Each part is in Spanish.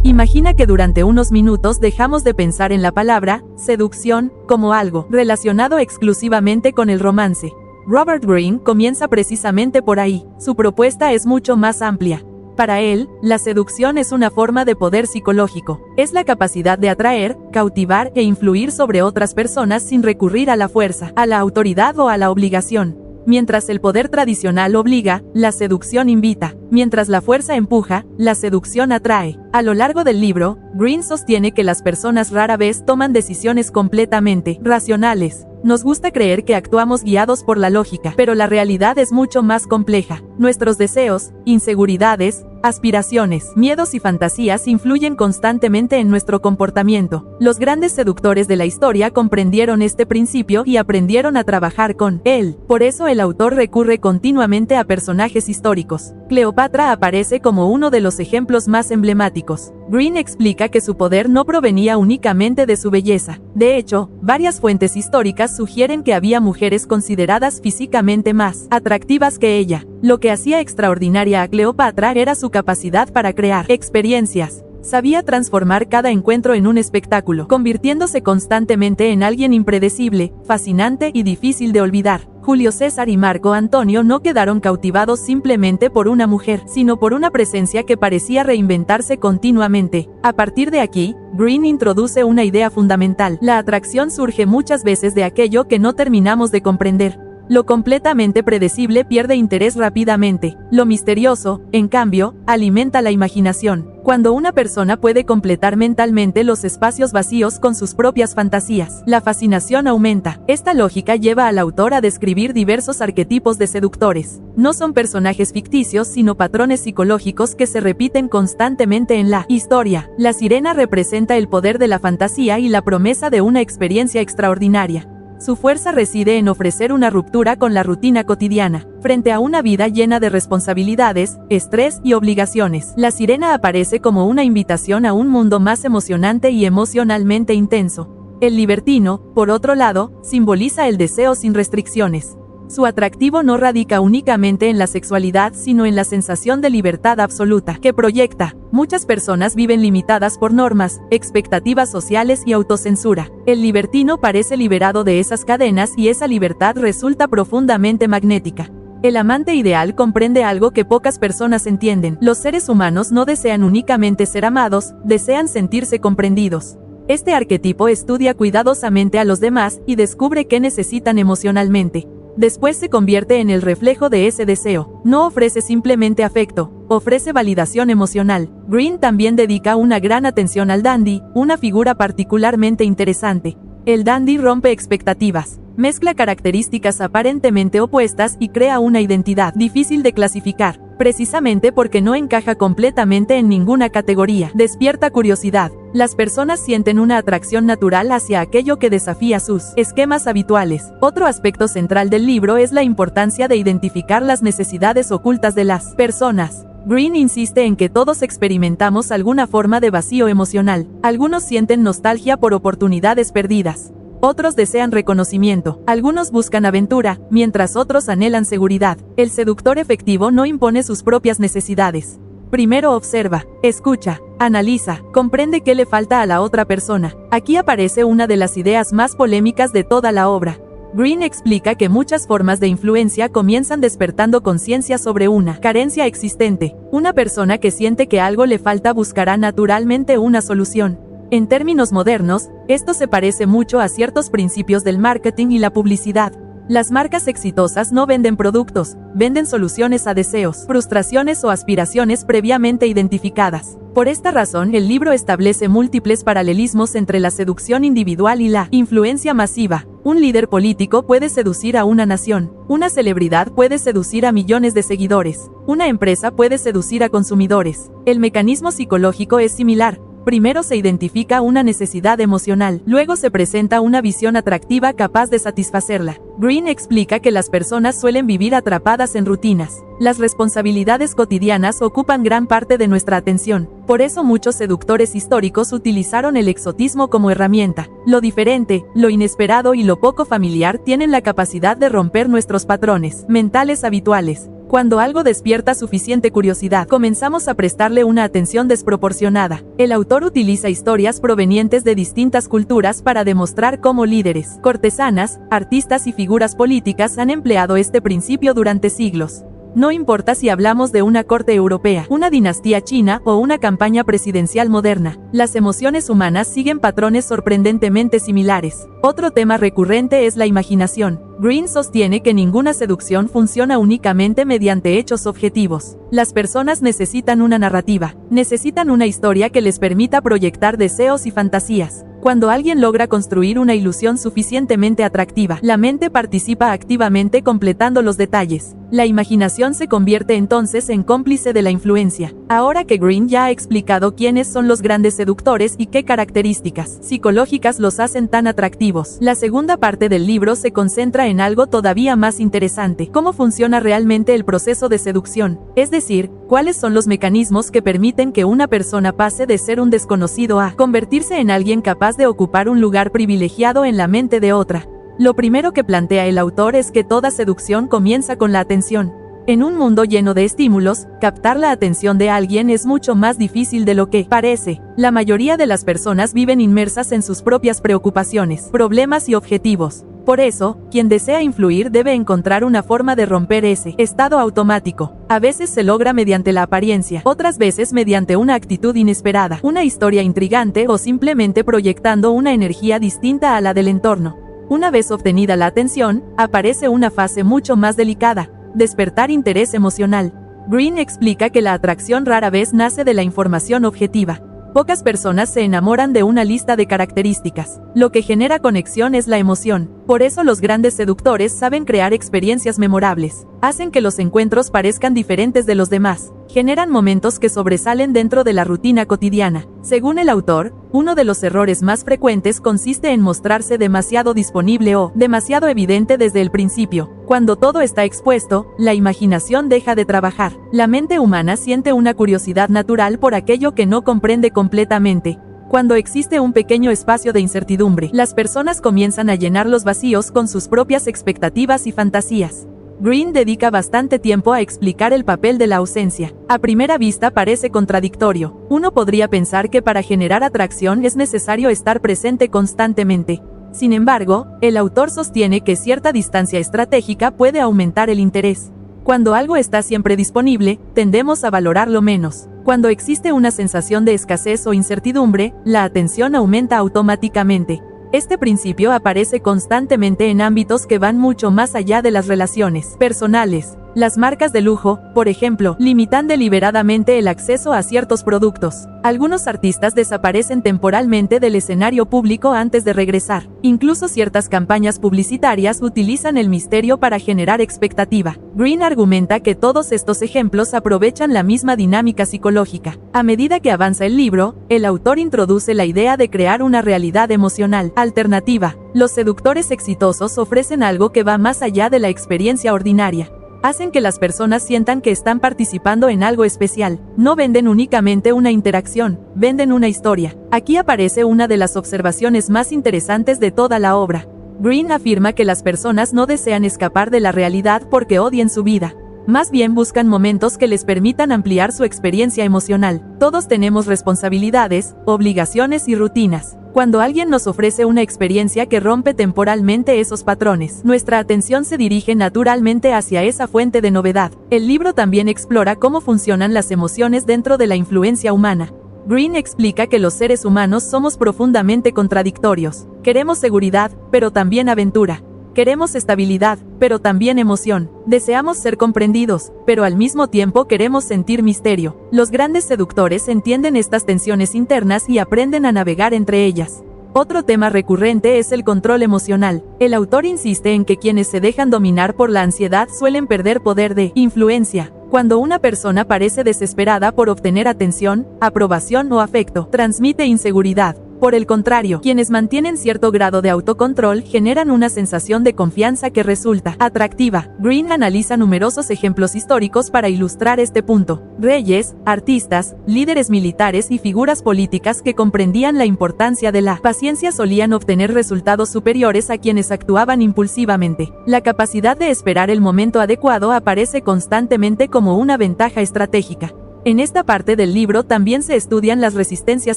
Imagina que durante unos minutos dejamos de pensar en la palabra seducción como algo relacionado exclusivamente con el romance. Robert Greene comienza precisamente por ahí. Su propuesta es mucho más amplia. Para él, la seducción es una forma de poder psicológico. Es la capacidad de atraer, cautivar e influir sobre otras personas sin recurrir a la fuerza, a la autoridad o a la obligación. Mientras el poder tradicional obliga, la seducción invita. Mientras la fuerza empuja, la seducción atrae. A lo largo del libro, Greene sostiene que las personas rara vez toman decisiones completamente racionales. Nos gusta creer que actuamos guiados por la lógica, pero la realidad es mucho más compleja. Nuestros deseos, inseguridades, aspiraciones, miedos y fantasías influyen constantemente en nuestro comportamiento. Los grandes seductores de la historia comprendieron este principio y aprendieron a trabajar con él. Por eso el autor recurre continuamente a personajes históricos. Cleopatra aparece como uno de los ejemplos más emblemáticos. Greene explica que su poder no provenía únicamente de su belleza. De hecho, varias fuentes históricas sugieren que había mujeres consideradas físicamente más atractivas que ella. Lo que hacía extraordinaria a Cleopatra era su capacidad para crear experiencias. Sabía transformar cada encuentro en un espectáculo, convirtiéndose constantemente en alguien impredecible, fascinante y difícil de olvidar. Julio César y Marco Antonio no quedaron cautivados simplemente por una mujer, sino por una presencia que parecía reinventarse continuamente. A partir de aquí, Greene introduce una idea fundamental. La atracción surge muchas veces de aquello que no terminamos de comprender. Lo completamente predecible pierde interés rápidamente. Lo misterioso, en cambio, alimenta la imaginación. Cuando una persona puede completar mentalmente los espacios vacíos con sus propias fantasías, la fascinación aumenta. Esta lógica lleva al autor a describir diversos arquetipos de seductores. No son personajes ficticios, sino patrones psicológicos que se repiten constantemente en la historia. La sirena representa el poder de la fantasía y la promesa de una experiencia extraordinaria. Su fuerza reside en ofrecer una ruptura con la rutina cotidiana. Frente a una vida llena de responsabilidades, estrés y obligaciones, la sirena aparece como una invitación a un mundo más emocionante y emocionalmente intenso. El libertino, por otro lado, simboliza el deseo sin restricciones. Su atractivo no radica únicamente en la sexualidad, sino en la sensación de libertad absoluta que proyecta. Muchas personas viven limitadas por normas, expectativas sociales y autocensura. El libertino parece liberado de esas cadenas y esa libertad resulta profundamente magnética. El amante ideal comprende algo que pocas personas entienden. Los seres humanos no desean únicamente ser amados, desean sentirse comprendidos. Este arquetipo estudia cuidadosamente a los demás y descubre qué necesitan emocionalmente. Después se convierte en el reflejo de ese deseo. No ofrece simplemente afecto, ofrece validación emocional. Greene también dedica una gran atención al dandy, una figura particularmente interesante. El dandy rompe expectativas, mezcla características aparentemente opuestas y crea una identidad difícil de clasificar, precisamente porque no encaja completamente en ninguna categoría. Despierta curiosidad. Las personas sienten una atracción natural hacia aquello que desafía sus esquemas habituales. Otro aspecto central del libro es la importancia de identificar las necesidades ocultas de las personas. Greene insiste en que todos experimentamos alguna forma de vacío emocional. Algunos sienten nostalgia por oportunidades perdidas. Otros desean reconocimiento. Algunos buscan aventura, mientras otros anhelan seguridad. El seductor efectivo no impone sus propias necesidades. Primero observa, escucha, analiza, comprende qué le falta a la otra persona. Aquí aparece una de las ideas más polémicas de toda la obra. Greene explica que muchas formas de influencia comienzan despertando conciencia sobre una carencia existente. Una persona que siente que algo le falta buscará naturalmente una solución. En términos modernos, esto se parece mucho a ciertos principios del marketing y la publicidad. Las marcas exitosas no venden productos, venden soluciones a deseos, frustraciones o aspiraciones previamente identificadas. Por esta razón, el libro establece múltiples paralelismos entre la seducción individual y la influencia masiva. Un líder político puede seducir a una nación, una celebridad puede seducir a millones de seguidores, una empresa puede seducir a consumidores. El mecanismo psicológico es similar. Primero se identifica una necesidad emocional, luego se presenta una visión atractiva capaz de satisfacerla. Greene explica que las personas suelen vivir atrapadas en rutinas. Las responsabilidades cotidianas ocupan gran parte de nuestra atención. Por eso muchos seductores históricos utilizaron el exotismo como herramienta. Lo diferente, lo inesperado y lo poco familiar tienen la capacidad de romper nuestros patrones mentales habituales. Cuando algo despierta suficiente curiosidad, comenzamos a prestarle una atención desproporcionada. El autor utiliza historias provenientes de distintas culturas para demostrar cómo líderes, cortesanas, artistas y figuras políticas han empleado este principio durante siglos. No importa si hablamos de una corte europea, una dinastía china o una campaña presidencial moderna, las emociones humanas siguen patrones sorprendentemente similares. Otro tema recurrente es la imaginación. Green sostiene que ninguna seducción funciona únicamente mediante hechos objetivos. Las personas necesitan una narrativa, necesitan una historia que les permita proyectar deseos y fantasías. Cuando alguien logra construir una ilusión suficientemente atractiva, la mente participa activamente completando los detalles. La imaginación se convierte entonces en cómplice de la influencia. Ahora que Green ya ha explicado quiénes son los grandes seductores y qué características psicológicas los hacen tan atractivos, la segunda parte del libro se concentra en algo todavía más interesante: cómo funciona realmente el proceso de seducción, es decir, cuáles son los mecanismos que permiten que una persona pase de ser un desconocido a convertirse en alguien capaz de ocupar un lugar privilegiado en la mente de otra. Lo primero que plantea el autor es que toda seducción comienza con la atención. En un mundo lleno de estímulos, captar la atención de alguien es mucho más difícil de lo que parece. La mayoría de las personas viven inmersas en sus propias preocupaciones, problemas y objetivos. Por eso, quien desea influir debe encontrar una forma de romper ese estado automático. A veces se logra mediante la apariencia, otras veces mediante una actitud inesperada, una historia intrigante o simplemente proyectando una energía distinta a la del entorno. Una vez obtenida la atención, aparece una fase mucho más delicada: despertar interés emocional. Green explica que la atracción rara vez nace de la información objetiva. Pocas personas se enamoran de una lista de características. Lo que genera conexión es la emoción. Por eso los grandes seductores saben crear experiencias memorables. Hacen que los encuentros parezcan diferentes de los demás. Generan momentos que sobresalen dentro de la rutina cotidiana. Según el autor, uno de los errores más frecuentes consiste en mostrarse demasiado disponible o demasiado evidente desde el principio. Cuando todo está expuesto, la imaginación deja de trabajar. La mente humana siente una curiosidad natural por aquello que no comprende completamente. Cuando existe un pequeño espacio de incertidumbre, las personas comienzan a llenar los vacíos con sus propias expectativas y fantasías. Green dedica bastante tiempo a explicar el papel de la ausencia. A primera vista parece contradictorio. Uno podría pensar que para generar atracción es necesario estar presente constantemente. Sin embargo, el autor sostiene que cierta distancia estratégica puede aumentar el interés. Cuando algo está siempre disponible, tendemos a valorarlo menos. Cuando existe una sensación de escasez o incertidumbre, la atención aumenta automáticamente. Este principio aparece constantemente en ámbitos que van mucho más allá de las relaciones personales. Las marcas de lujo, por ejemplo, limitan deliberadamente el acceso a ciertos productos. Algunos artistas desaparecen temporalmente del escenario público antes de regresar. Incluso ciertas campañas publicitarias utilizan el misterio para generar expectativa. Green argumenta que todos estos ejemplos aprovechan la misma dinámica psicológica. A medida que avanza el libro, el autor introduce la idea de crear una realidad emocional alternativa. Los seductores exitosos ofrecen algo que va más allá de la experiencia ordinaria. Hacen que las personas sientan que están participando en algo especial. No venden únicamente una interacción, venden una historia. Aquí aparece una de las observaciones más interesantes de toda la obra. Green afirma que las personas no desean escapar de la realidad porque odien su vida. Más bien buscan momentos que les permitan ampliar su experiencia emocional. Todos tenemos responsabilidades, obligaciones y rutinas. Cuando alguien nos ofrece una experiencia que rompe temporalmente esos patrones, nuestra atención se dirige naturalmente hacia esa fuente de novedad. El libro también explora cómo funcionan las emociones dentro de la influencia humana. Green explica que los seres humanos somos profundamente contradictorios. Queremos seguridad, pero también aventura. Queremos estabilidad, pero también emoción. Deseamos ser comprendidos, pero al mismo tiempo queremos sentir misterio. Los grandes seductores entienden estas tensiones internas y aprenden a navegar entre ellas. Otro tema recurrente es el control emocional. El autor insiste en que quienes se dejan dominar por la ansiedad suelen perder poder de influencia. Cuando una persona parece desesperada por obtener atención, aprobación o afecto, transmite inseguridad. Por el contrario, quienes mantienen cierto grado de autocontrol generan una sensación de confianza que resulta atractiva. Green analiza numerosos ejemplos históricos para ilustrar este punto. Reyes, artistas, líderes militares y figuras políticas que comprendían la importancia de la paciencia solían obtener resultados superiores a quienes actuaban impulsivamente. La capacidad de esperar el momento adecuado aparece constantemente como una ventaja estratégica. En esta parte del libro también se estudian las resistencias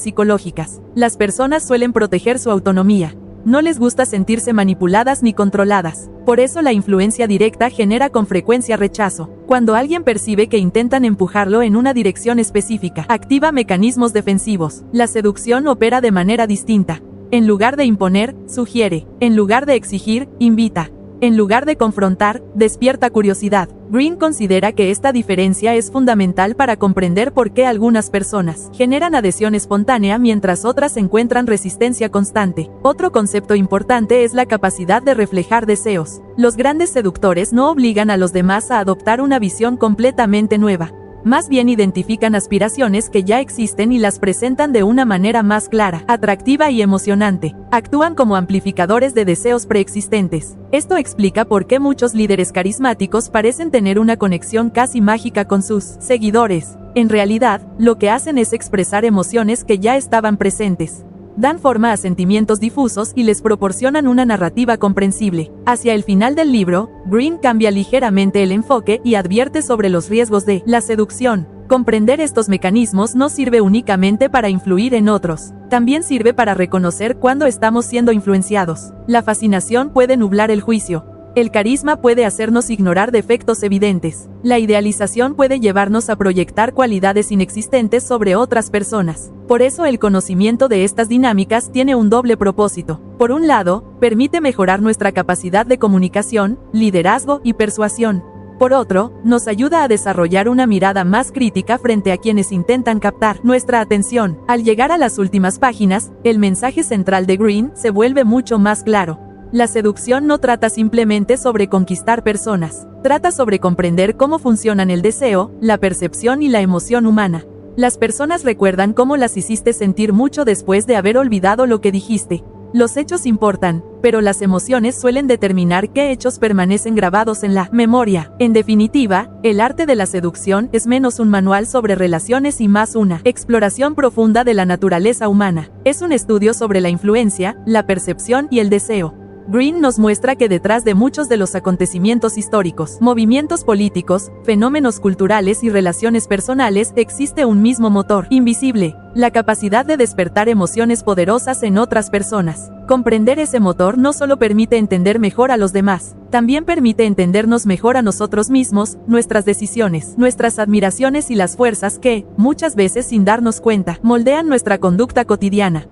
psicológicas. Las personas suelen proteger su autonomía. No les gusta sentirse manipuladas ni controladas. Por eso la influencia directa genera con frecuencia rechazo. Cuando alguien percibe que intentan empujarlo en una dirección específica, activa mecanismos defensivos. La seducción opera de manera distinta. En lugar de imponer, sugiere. En lugar de exigir, invita. En lugar de confrontar, despierta curiosidad. Green considera que esta diferencia es fundamental para comprender por qué algunas personas generan adhesión espontánea mientras otras encuentran resistencia constante. Otro concepto importante es la capacidad de reflejar deseos. Los grandes seductores no obligan a los demás a adoptar una visión completamente nueva. Más bien identifican aspiraciones que ya existen y las presentan de una manera más clara, atractiva y emocionante. Actúan como amplificadores de deseos preexistentes. Esto explica por qué muchos líderes carismáticos parecen tener una conexión casi mágica con sus seguidores. En realidad, lo que hacen es expresar emociones que ya estaban presentes. Dan forma a sentimientos difusos y les proporcionan una narrativa comprensible. Hacia el final del libro, Green cambia ligeramente el enfoque y advierte sobre los riesgos de la seducción. Comprender estos mecanismos no sirve únicamente para influir en otros, también sirve para reconocer cuándo estamos siendo influenciados. La fascinación puede nublar el juicio. El carisma puede hacernos ignorar defectos evidentes. La idealización puede llevarnos a proyectar cualidades inexistentes sobre otras personas. Por eso el conocimiento de estas dinámicas tiene un doble propósito. Por un lado, permite mejorar nuestra capacidad de comunicación, liderazgo y persuasión. Por otro, nos ayuda a desarrollar una mirada más crítica frente a quienes intentan captar nuestra atención. Al llegar a las últimas páginas, el mensaje central de Green se vuelve mucho más claro. La seducción no trata simplemente sobre conquistar personas, trata sobre comprender cómo funcionan el deseo, la percepción y la emoción humana. Las personas recuerdan cómo las hiciste sentir mucho después de haber olvidado lo que dijiste. Los hechos importan, pero las emociones suelen determinar qué hechos permanecen grabados en la memoria. En definitiva, el arte de la seducción es menos un manual sobre relaciones y más una exploración profunda de la naturaleza humana. Es un estudio sobre la influencia, la percepción y el deseo. Green nos muestra que detrás de muchos de los acontecimientos históricos, movimientos políticos, fenómenos culturales y relaciones personales existe un mismo motor, invisible, la capacidad de despertar emociones poderosas en otras personas. Comprender ese motor no solo permite entender mejor a los demás, también permite entendernos mejor a nosotros mismos, nuestras decisiones, nuestras admiraciones y las fuerzas que, muchas veces sin darnos cuenta, moldean nuestra conducta cotidiana.